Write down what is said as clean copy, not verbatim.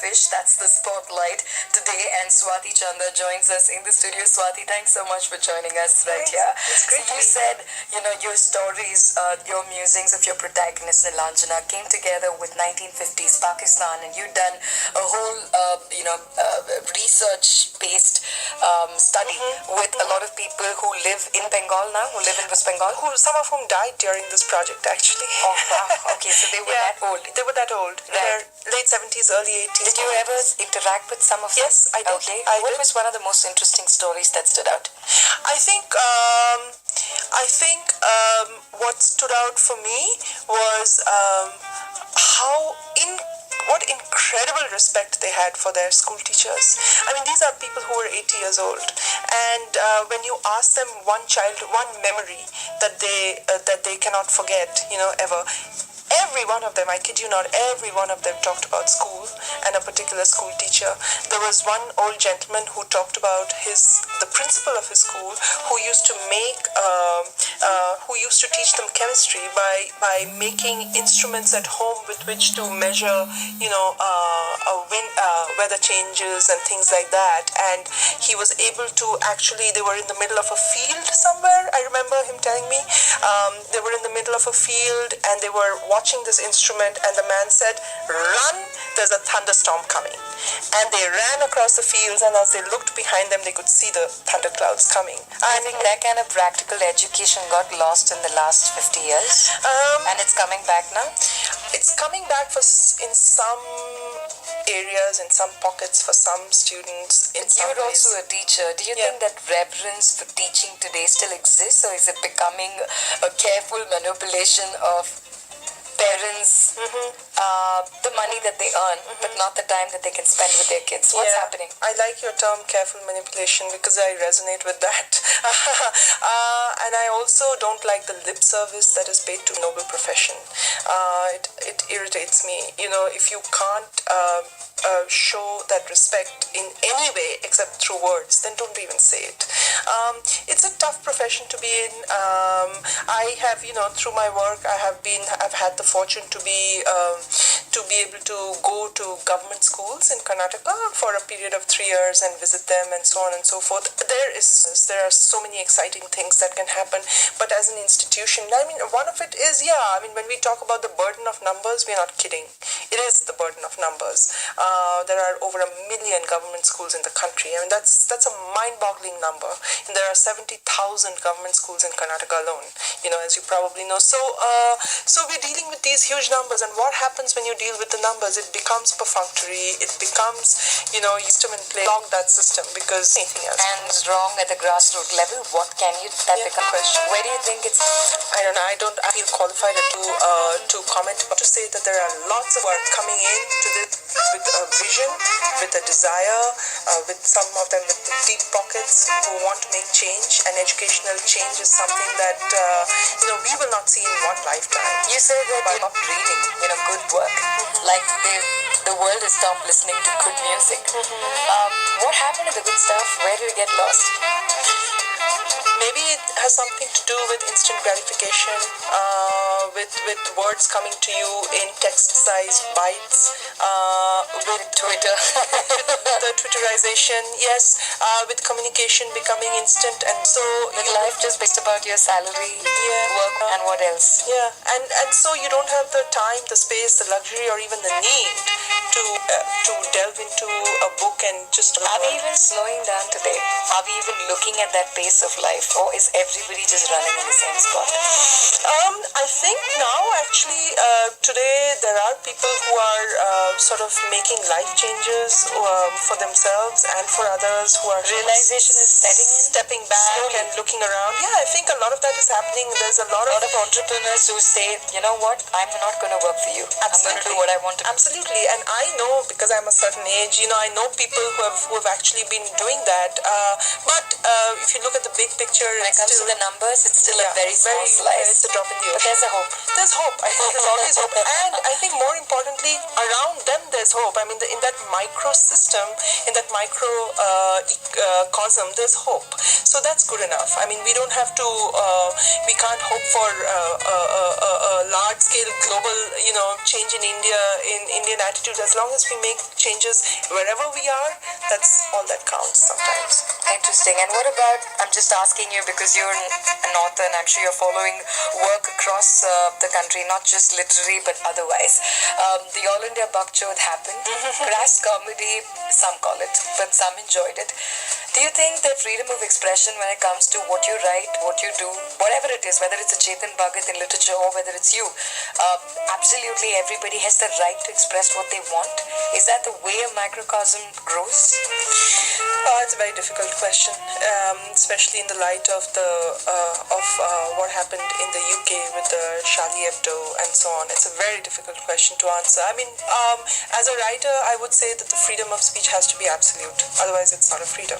fish. That's the spotlight today. And Swati Chanda joins us in the studio. Swati, thanks so much for joining us right here. It's great. So you said, your stories, your musings of your protagonist Nilanjana came together with 1950s Pakistan, and you've done a whole, research-based study with a lot of people who live in Bengal now, who live in West Bengal. Some of whom died during this project, actually. Oh, wow. Okay, so they were that old. They were that old. Right. Their late 70s, early 80s. Did you ever interact with some of them? Yes, I did. Okay. What was one of the most interesting stories that stood out? I think what stood out for me was what incredible respect they had for their school teachers. I mean, these are people who are 80 years old, and when you ask them one memory that they cannot forget, ever. Every one of them, I kid you not, every one of them talked about school and a particular school teacher. There was one old gentleman who talked about the principal of his school, who used to teach them chemistry by making instruments at home with which to measure, weather changes and things like that. And he was able to they were in the middle of a field somewhere. I remember him telling me they were in the middle of a field and they were watching this instrument, and the man said, "Run, there's a thunderstorm coming." And they ran across the fields, and as they looked behind them, they could see the thunderclouds coming. I think that kind of practical education got lost in the last 50 years, and it's coming back now? It's coming back in some areas, in some pockets for some students. You're also a teacher. Do you think that reverence for teaching today still exists, or is it becoming a careful manipulation of parents, the money that they earn, but not the time that they can spend with their kids? What's happening? I like your term careful manipulation because I resonate with that. And I also don't like the lip service that is paid to noble profession. It irritates me. If you can't show that respect in any way except through words, then don't even say it. It's a tough profession to be in. I have, through my work, I've had the fortune to be able to go to government schools in Karnataka for a period of 3 years and visit them and so on and so forth. There are so many exciting things that can happen, but as an institution, one of it is, when we talk about the burden of numbers, we're not kidding. It is the burden of numbers. There are over 1 million government schools in the country. That's a mind-boggling number. And there are 70,000 government schools in Karnataka alone, as you probably know. So we're dealing with these huge numbers, and what happens when you deal with the numbers? It becomes perfunctory. It becomes, system and play, log that system, because anything else. And wrong at the grassroots level, what can you, that become a question. Where do you think it's? I don't know. I feel qualified to comment, but to say that there are lots of work coming in to this with a vision, with a desire, with some of them with deep pockets who want to make change, and educational change is something that we will not see in one lifetime. You say that by not reading, good work, like the world has stopped listening to good music. What happened to the good stuff? Where do we get lost? Maybe it has something to do with instant gratification, with words coming to you in text-sized bites, with Twitter, the Twitterization, yes, with communication becoming instant, and so with life just based about your salary, work, and what else? Yeah, and so you don't have the time, the space, the luxury, or even the need to delve into a book and just. Are we even slowing down today? Are we even looking at that pace of life, or is everybody just running in the same spot? I think now, actually, today there are people who are sort of making life changes for themselves and for others, who are realization is setting in, stepping back slowly and looking around. Yeah, I think a lot of that is happening. There's a lot of entrepreneurs who say, you know what, I'm not going to work for you. Absolutely. I'm going to do what I want to do. Absolutely. And I know, because I'm a certain age, I I know people who have actually been doing that. But if you look at the big picture, when it comes to the numbers, it's still a very small very, slice. it's a drop in the ocean. But there's a hope. There's hope. I think there's always hope. And I think more importantly, around them there's hope. I mean, in that micro system, in that micro cosm, there's hope. So that's good enough. I mean, we don't have to, we can't hope for a large-scale global, change in India, in Indian attitudes. As long as we make changes wherever we are, that's all that counts sometimes. Interesting. And what about, I'm just asking you because you're an author and I'm sure you're following work across the country, not just literary but otherwise. The All India Bakchod happened. Crass comedy, some call it, but some enjoyed it. Do you think that freedom of expression when it comes to what you write, what you do, whatever it is, whether it's a Chetan Bhagat in literature or whether it's you, absolutely everybody has the right to express what they want? Is that the way a microcosm grows? It's a very difficult question, especially in the light of what happened in the UK with the Charlie Hebdo and so on. It's a very difficult question to answer. I mean, as a writer, I would say that the freedom of speech has to be absolute. Otherwise, it's not a freedom.